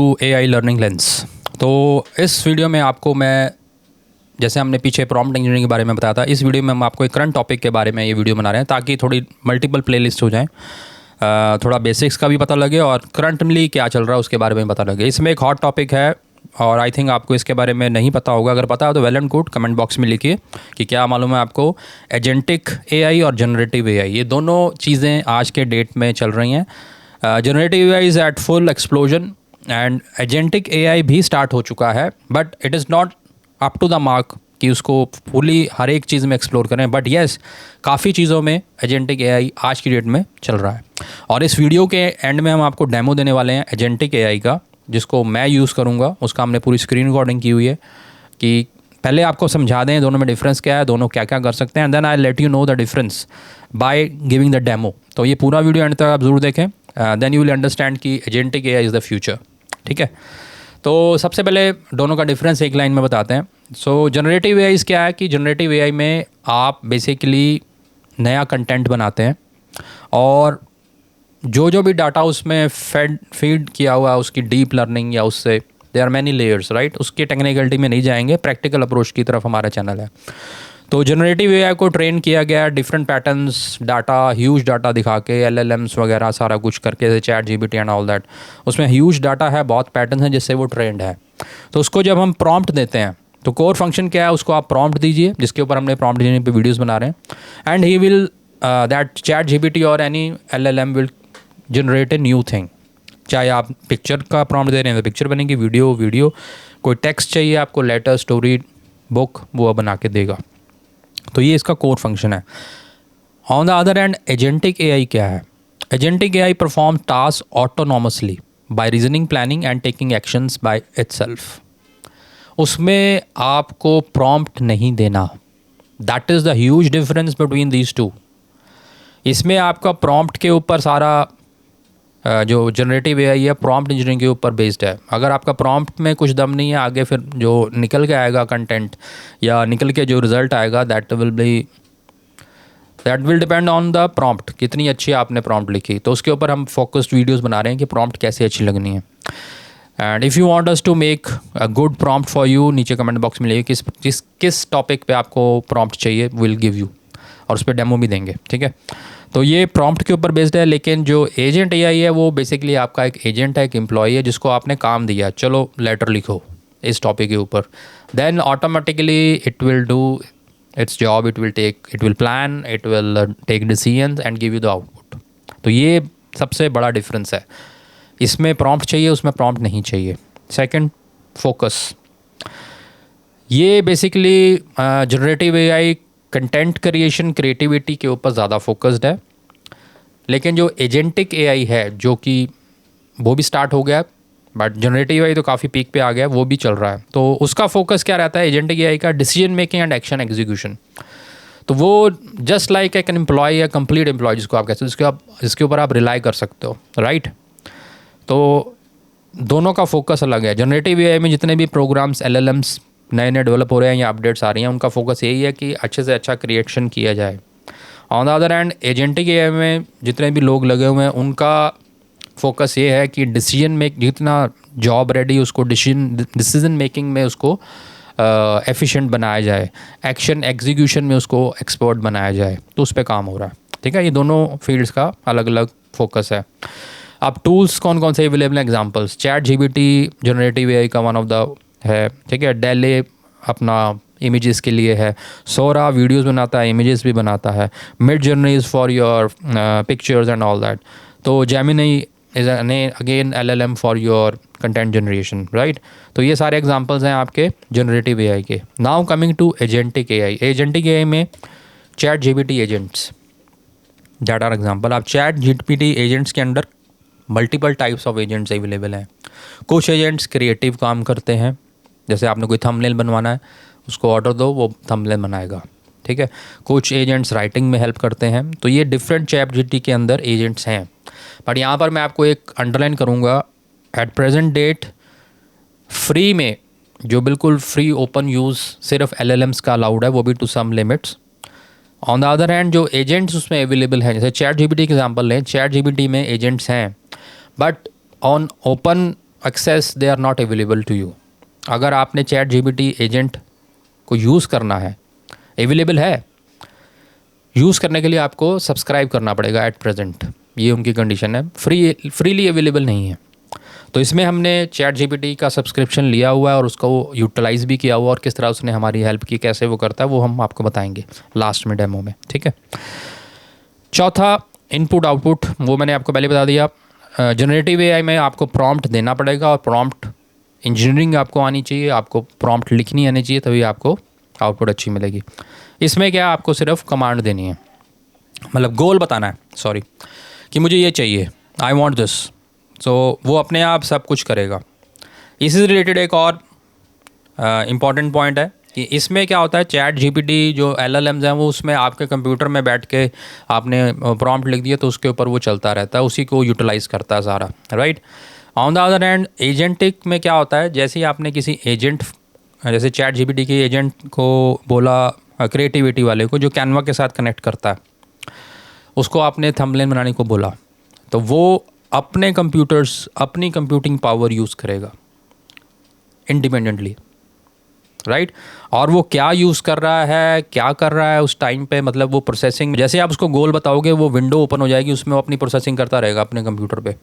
To AI learning lens. तो इस video में आपको मैं, जैसे हमने पीछे प्रॉम्प्ट इंजीनियरिंग के बारे में बताया था, इस वीडियो में हम आपको एक करंट टॉपिक के बारे में ये वीडियो बना रहे हैं ताकि थोड़ी मल्टीपल प्लेलिस्ट हो जाएं, थोड़ा बेसिक्स का भी पता लगे और करंटली क्या चल रहा है उसके बारे में पता लगे। इसमें एक हॉट टॉपिक है और आई थिंक आपको इसके बारे में नहीं पता होगा। अगर पता हो तो well and good, comment box में लिखिए कि क्या मालूम है आपको। एजेंटिक AI और जनरेटिव AI, ये दोनों चीज़ें आज के डेट में चल रही हैं। Generative AI is at full explosion and agentic AI भी स्टार्ट हो चुका है, but it is not up to the mark कि उसको फुली हर एक चीज़ में एक्सप्लोर करें। बट येस, काफ़ी चीज़ों में एजेंटिक AI आज की डेट में चल रहा है। और इस वीडियो के एंड में हम आपको डेमो देने वाले हैं एजेंटिक AI का, जिसको मैं यूज़ करूँगा। उसका हमने पूरी स्क्रीन रिकॉर्डिंग की हुई है कि पहले आपको समझा दें दोनों में डिफरेंस क्या है, दोनों क्या क्या कर सकते हैं, and then I let you know the difference by giving the demo. तो ये पूरा वीडियो एंड तक आप ज़रूर देखें, देन यू विल अंडरस्टैंड कि agentic AI is the future. ठीक है, तो सबसे पहले दोनों का डिफरेंस एक लाइन में बताते हैं। सो जनरेटिव AI क्या है कि जनरेटिव AI में आप बेसिकली नया कंटेंट बनाते हैं और जो भी डाटा उसमें फीड किया हुआ है, उसकी डीप लर्निंग या उससे there are many layers, right. उसकी टेक्निकलिटी में नहीं जाएंगे, प्रैक्टिकल अप्रोच की तरफ हमारा चैनल है। तो जनरेटिव AI को ट्रेन किया गया different patterns, data, huge data दिखा के, LLMs वगैरह सारा कुछ करके, जैसे ChatGPT एंड ऑल दैट। उसमें ह्यूज डाटा है, बहुत पैटर्न है जिससे वो ट्रेंड है। तो उसको जब हम प्रॉम्प्ट देते हैं तो कोर फंक्शन क्या है, उसको आप प्रॉम्प्ट दीजिए, जिसके ऊपर हमने प्रॉम्प्ट इंजीनियरिंग पे वीडियोस बना रहे हैं, and he will that ChatGPT और any LLM will generate a new thing. चाहे आप पिक्चर का प्रॉम्प्ट दे रहे हैं तो पिक्चर बनेगी, वीडियो, कोई टेक्स्ट चाहिए आपको, लेटर, स्टोरी, बुक, वो बना के देगा। तो ये इसका कोर फंक्शन है। On the other end agentic AI क्या है? Agentic AI perform task autonomously by reasoning, planning and taking actions by itself. उसमें आपको प्रॉम्प्ट नहीं देना। That is the huge difference between these two. इसमें आपका प्रॉम्प्ट के ऊपर सारा जो जनरेटिव AI है प्रॉम्प्ट इंजीनियरिंग के ऊपर बेस्ड है। अगर आपका प्रॉम्प्ट में कुछ दम नहीं है, आगे फिर जो निकल के आएगा कंटेंट या निकल के जो रिज़ल्ट आएगा that will depend on the prompt, कितनी अच्छी आपने प्रॉम्प्ट लिखी। तो उसके ऊपर हम फोकस्ड वीडियोस बना रहे हैं कि प्रॉम्प्ट कैसे अच्छी लगनी है। And if you want us to make a good prompt for you, नीचे कमेंट बॉक्स में लिखिए किस टॉपिक पे आपको प्रॉम्प्ट चाहिए, विल गिव यू, और उस पर डेमो भी देंगे। ठीक है, तो ये प्रॉम्प्ट के ऊपर बेस्ड है। लेकिन जो एजेंट AI है वो बेसिकली आपका एक एजेंट है, एक एम्प्लॉई है, जिसको आपने काम दिया, चलो लेटर लिखो इस टॉपिक के ऊपर, then automatically it will do its job, it will plan, it will take decisions and give you the output. तो ये सबसे बड़ा डिफरेंस है। इसमें प्रॉम्प्ट चाहिए, उसमें प्रॉम्प्ट नहीं चाहिए। Second, focus. ये basically generative AI content creation, creativity के ऊपर ज़्यादा फोकस्ड है। लेकिन जो एजेंटिक AI है, जो कि वो भी स्टार्ट हो गया, बट जनरेटिव AI तो काफ़ी पीक पे आ गया, वो भी चल रहा है। तो उसका फोकस क्या रहता है एजेंटिक AI का? Decision making and action execution. तो वो जस्ट लाइक एक एम्प्लॉय या कंप्लीट एम्प्लॉय जिसको आप कहते हैं, जिसके ऊपर आप रिलाई कर सकते हो, राइट। तो दोनों का फोकस अलग है। जनरेटिव AI में जितने भी प्रोग्राम्स, LLMs नए डेवलप हो रहे हैं या अपडेट्स आ रही हैं, उनका फोकस यही है कि अच्छे से अच्छा क्रिएशन किया जाए। On the other hand agentic AI में जितने भी लोग लगे हुए हैं, उनका फोकस ये है कि डिसीजन मेक, जितना जॉब रेडी उसको डिसीजन मेकिंग में उसको एफिशिएंट बनाया जाए, एक्शन एग्जीक्यूशन में उसको एक्सपर्ट बनाया जाए, तो उस पर काम हो रहा है। ठीक है, ये दोनों फील्ड्स का अलग अलग फोकस है। अब टूल्स कौन कौन से अवेलेबल हैं? एग्जांपल्स, ChatGPT जनरेटिव AI का वन ऑफ द है। ठीक है, डेले अपना इमेजेस के लिए है, सोरा वीडियोस बनाता है, इमेजेस भी बनाता है, Midjourney is for your pictures and all that. तो Gemini is again LLM for your content generation, right. तो ये सारे एग्जांपल्स हैं आपके जनरेटिव AI के। Now coming to agentic AI। Agentic AI में ChatGPT agents that are example. आप ChatGPT agents के अंदर multiple types of agents available हैं। कुछ एजेंट्स क्रिएटिव काम करते हैं, जैसे आपने कोई थंबनेल बनवाना है, उसको ऑर्डर दो, वो थंबनेल बनाएगा। ठीक है, कुछ एजेंट्स राइटिंग में हेल्प करते हैं। तो ये डिफरेंट ChatGPT के अंदर एजेंट्स हैं। बट यहाँ पर मैं आपको एक अंडरलाइन करूँगा, एट प्रेजेंट डेट फ्री में, जो बिल्कुल फ्री ओपन यूज़ सिर्फ LLMs का अलाउड है, वो भी to some limits. On the other hand जो एजेंट्स उसमें अवेलेबल हैं, जैसे ChatGPT की एग्जांपल लें, ChatGPT में एजेंट्स हैं, but on open access they are not available to you. अगर आपने चैट जीपीटी एजेंट को यूज़ करना है, अवेलेबल है, यूज़ करने के लिए आपको सब्सक्राइब करना पड़ेगा एट प्रेजेंट, ये उनकी कंडीशन है, फ्रीली अवेलेबल नहीं है। तो इसमें हमने चैट जीपीटी का सब्सक्रिप्शन लिया हुआ है और उसको यूटिलाइज़ भी किया हुआ, और किस तरह उसने हमारी हेल्प की, कैसे वो करता है, वो हम आपको बताएंगे लास्ट में डेमो में, ठीक है। चौथा, इनपुट आउटपुट, वो मैंने आपको पहले बता दिया। जनरेटिव एआई में आपको प्रॉम्प्ट देना पड़ेगा, और प्रॉम्प्ट इंजीनियरिंग आपको आनी चाहिए, आपको प्रॉम्प्ट लिखनी आनी चाहिए, तभी आपको आउटपुट अच्छी मिलेगी। इसमें क्या, आपको सिर्फ कमांड देनी है, मतलब गोल बताना है, सॉरी, कि मुझे ये चाहिए, आई वांट दिस, सो वो अपने आप सब कुछ करेगा। इससे रिलेटेड एक और इम्पॉर्टेंट पॉइंट है कि इसमें क्या होता है, चैट जीपीटी जो LLMs हैं वो उसमें आपके कंप्यूटर में बैठ के आपने प्रॉम्प्ट लिख दिया तो उसके ऊपर वो चलता रहता है, उसी को यूटिलाइज़ करता है सारा, right. On the other hand agentic में क्या होता है, जैसे ही आपने किसी एजेंट, जैसे चैट जीपीटी के एजेंट को बोला, क्रिएटिविटी वाले को जो कैनवा के साथ कनेक्ट करता है, उसको आपने थंबनेल बनाने को बोला, तो वो अपने कंप्यूटर्स, अपनी कंप्यूटिंग पावर यूज़ करेगा इंडिपेंडेंटली, राइट। और वो क्या यूज़ कर रहा है, क्या कर रहा है उस टाइम पे, मतलब वो प्रोसेसिंग, जैसे आप उसको गोल बताओगे वो विंडो ओपन हो जाएगी, उसमें वो अपनी प्रोसेसिंग करता रहेगा अपने कंप्यूटर पे।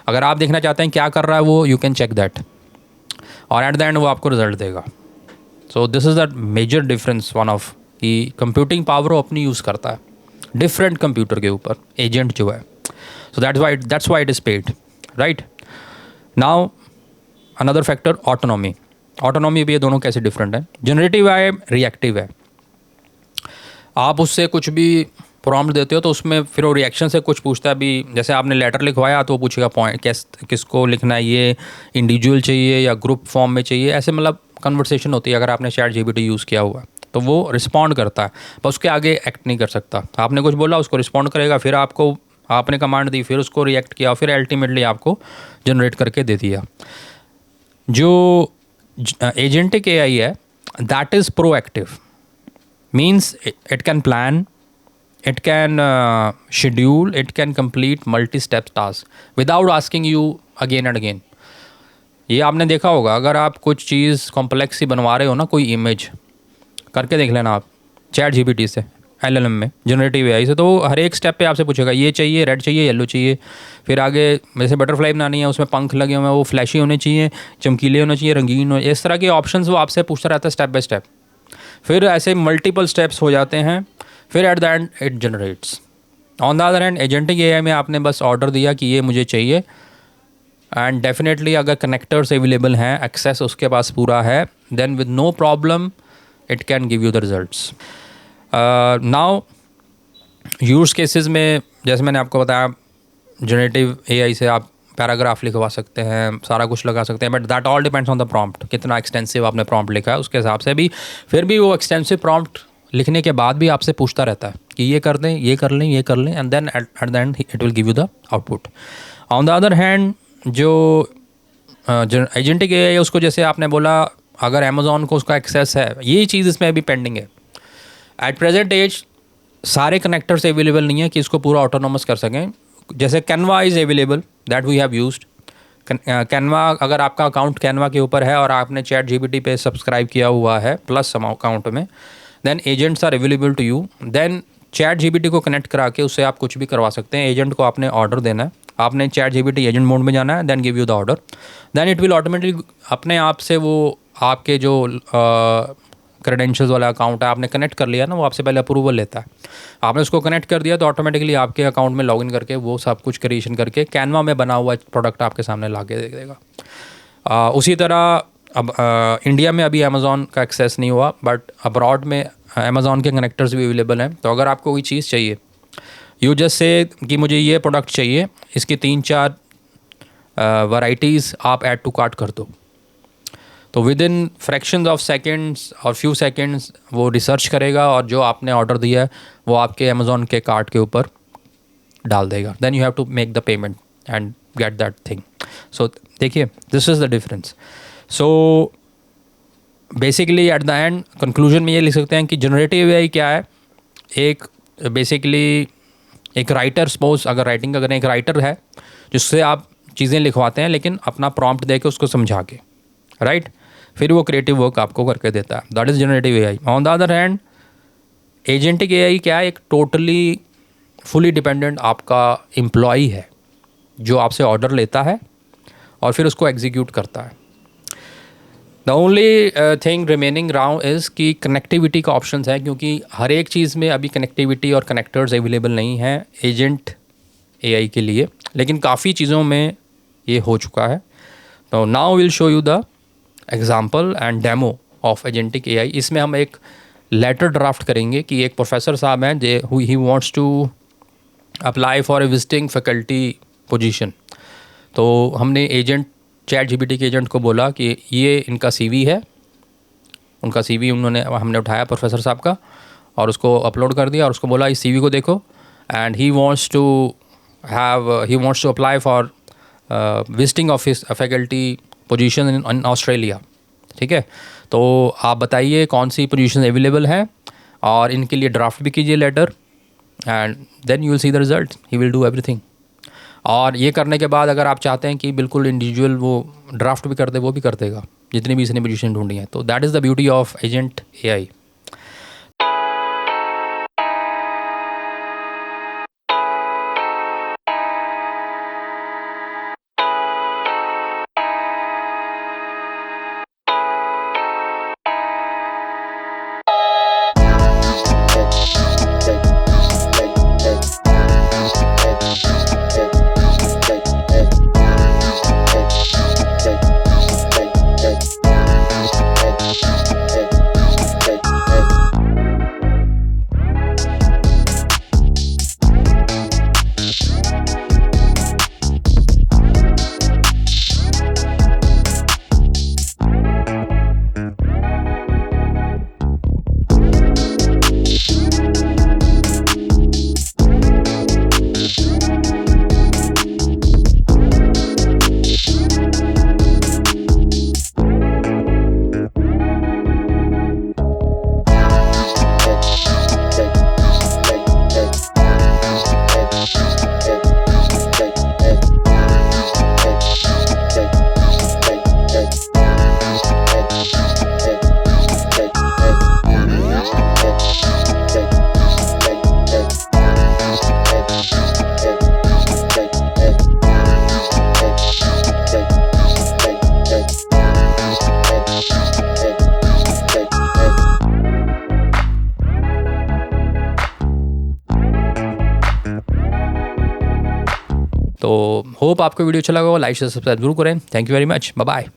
अगर आप देखना चाहते हैं क्या कर रहा है वो, यू कैन चेक दैट, और एट द एंड वो आपको रिजल्ट देगा। So this is the major difference, one of, कि कंप्यूटिंग पावर वो अपनी यूज़ करता है डिफरेंट कंप्यूटर के ऊपर, एजेंट जो है। So that's why it is paid, right. Now another factor, autonomy. Autonomy भी, ये दोनों कैसे डिफरेंट है। जनरेटिव है, रिएक्टिव है। आप उससे कुछ भी प्रॉम्प्ट देते हो तो उसमें फिर वो रिएक्शन से कुछ पूछता है भी, जैसे आपने लेटर लिखवाया तो वो पूछेगा पॉइंट किसको लिखना है, ये इंडिविजुअल चाहिए या ग्रुप फॉर्म में चाहिए, ऐसे मतलब कन्वर्सेशन होती है। अगर आपने चैट जीपीटी यूज़ किया हुआ तो वो रिस्पॉन्ड करता है, पर उसके आगे एक्ट नहीं कर सकता। आपने कुछ बोला, उसको रिस्पॉन्ड करेगा, फिर आपको, आपने कमांड दी, फिर उसको रिएक्ट किया, फिर अल्टीमेटली आपको जनरेट करके दे दिया। जो एजेंटिक एआई है, that is proactive, means it can plan, it can schedule, it can complete multi-step tasks without asking you again and again। ये आपने देखा होगा, अगर आप कुछ चीज़ कॉम्प्लेक्स ही बनवा रहे हो ना, कोई इमेज, करके देख लेना आप चैट जीपीटी से, LLM में, जनरेटिव एआई से, तो हर एक स्टेप पे आपसे पूछेगा ये चाहिए, रेड चाहिए, येलो चाहिए, फिर आगे जैसे बटरफ्लाई बनानी है, उसमें पंख लगे हुए हैं, वो फ्लैशी होने चाहिए, चमकीले होने चाहिए, रंगीन हो, इस तरह के ऑप्शंस वो आपसे पूछता रहता है स्टेप बाय स्टेप। फिर ऐसे मल्टीपल स्टेप्स हो जाते हैं, फिर at the end it generates. On the other hand agentic AI में आपने बस ऑर्डर दिया कि ये मुझे चाहिए, एंड डेफिनेटली अगर कनेक्टर्स अवेलेबल हैं, एक्सेस उसके पास पूरा है, then with no problem it can give you the results. Now use cases में, जैसे मैंने आपको बताया, जनरेटिव एआई से आप पैराग्राफ लिखवा सकते हैं, सारा कुछ लगा सकते हैं, but that all depends on the prompt, कितना एक्सटेंसिव आपने प्रॉम्प्ट लिखा है उसके हिसाब से भी। फिर भी वो एक्सटेंसिव प्रॉम्प्ट लिखने के बाद भी आपसे पूछता रहता है कि ये कर दें, ये कर लें, ये कर लें, and then at the end it will give you the output. On the other hand जो एजेंटिक एआई है, उसको जैसे आपने बोला, अगर अमेज़ॉन को उसका एक्सेस है, ये चीज़ इसमें अभी पेंडिंग है। एट प्रेजेंट एज सारे कनेक्टर्स अवेलेबल नहीं है कि इसको पूरा ऑटोनोमस कर सकें। जैसे Canva is available, that we have used. Canva, अगर आपका अकाउंट कैनवा के ऊपर है और आपने चैट जीपीटी पे सब्सक्राइब किया हुआ है प्लस अकाउंट में, then agents are available to you. Then chat GPT को कनेक्ट करा के उससे आप कुछ भी करवा सकते हैं। एजेंट को आपने ऑर्डर देना है, आपने चैट जीपीटी एजेंट मोड में जाना है, then give you the order, then it will automatically अपने आप से वो आपके जो क्रेडेंशियल्स वाला अकाउंट है आपने कनेक्ट कर लिया ना, वो आपसे पहले अप्रूवल लेता है। आपने उसको कनेक्ट कर दिया तो ऑटोमेटिकली आपके अकाउंट में लॉगिन करके वो सब कुछ क्रिएशन करके कैनवा में बना हुआ प्रोडक्ट आपके सामने ला के दे देगा। उसी तरह अब इंडिया में अभी अमेज़ॉन का एक्सेस नहीं हुआ, बट अब्रॉड में अमेज़ॉन के कनेक्टर्स भी अवेलेबल हैं। तो अगर आपको कोई चीज़ चाहिए, यू जस्ट से कि मुझे ये प्रोडक्ट चाहिए, इसकी 3-4 वैराइटीज़ आप ऐड टू कार्ट कर दो, तो with in fractions of seconds और फ्यू सेकेंड्स वो रिसर्च करेगा और जो आपने ऑर्डर दिया है वो आपके अमेज़ॉन के कार्ट के ऊपर डाल देगा। Then you have to make the payment and get that thing. So देखिए, this is the difference. So basically at the end conclusion में ये लिख सकते हैं कि जनरेटिव एआई क्या है। एक बेसिकली एक राइटर, सपोज अगर राइटिंग का करें, एक राइटर है जिससे आप चीज़ें लिखवाते हैं, लेकिन अपना प्रॉम्प्ट दे के उसको समझा के, राइट। फिर वो क्रिएटिव वर्क आपको करके देता है। That is generative AI. On the other hand agentic AI क्या है, एक टोटली फुली डिपेंडेंट आपका एम्प्लॉई है जो आपसे ऑर्डर लेता है और फिर उसको एग्जीक्यूट करता है। The only thing remaining now is कि कनेक्टिविटी का ऑप्शन है, क्योंकि हर एक चीज़ में अभी कनेक्टिविटी और कनेक्टर्स अवेलेबल नहीं हैं एजेंट एआई के लिए, लेकिन काफ़ी चीज़ों में ये हो चुका है। तो now will show you the example and demo of agentic AI. इसमें हम एक लेटर ड्राफ्ट करेंगे कि एक प्रोफेसर साहब हैं जे he wants to apply for a visiting faculty position. तो हमने एजेंट ChatGPT के एजेंट को बोला कि ये इनका CV है, उनका CV हमने उठाया प्रोफेसर साहब का और उसको अपलोड कर दिया और उसको बोला इस CV को देखो and he wants to apply for visiting office faculty position in Australia. ठीक है, तो आप बताइए कौन सी पोजीशन अवेलेबल है और इनके लिए ड्राफ्ट भी कीजिए letter and then you will see the result. He will do everything. और ये करने के बाद अगर आप चाहते हैं कि बिल्कुल इंडिविजुअल वो ड्राफ्ट भी कर दे, वो भी कर देगा जितनी भी इसने पोजीशन ढूंढी है। तो that is the beauty of agent AI. तो होप आपको वीडियो अच्छा लगा होगा। लाइक शेयर सब्सक्राइब जरूर करें। Thank you very much. Bye bye.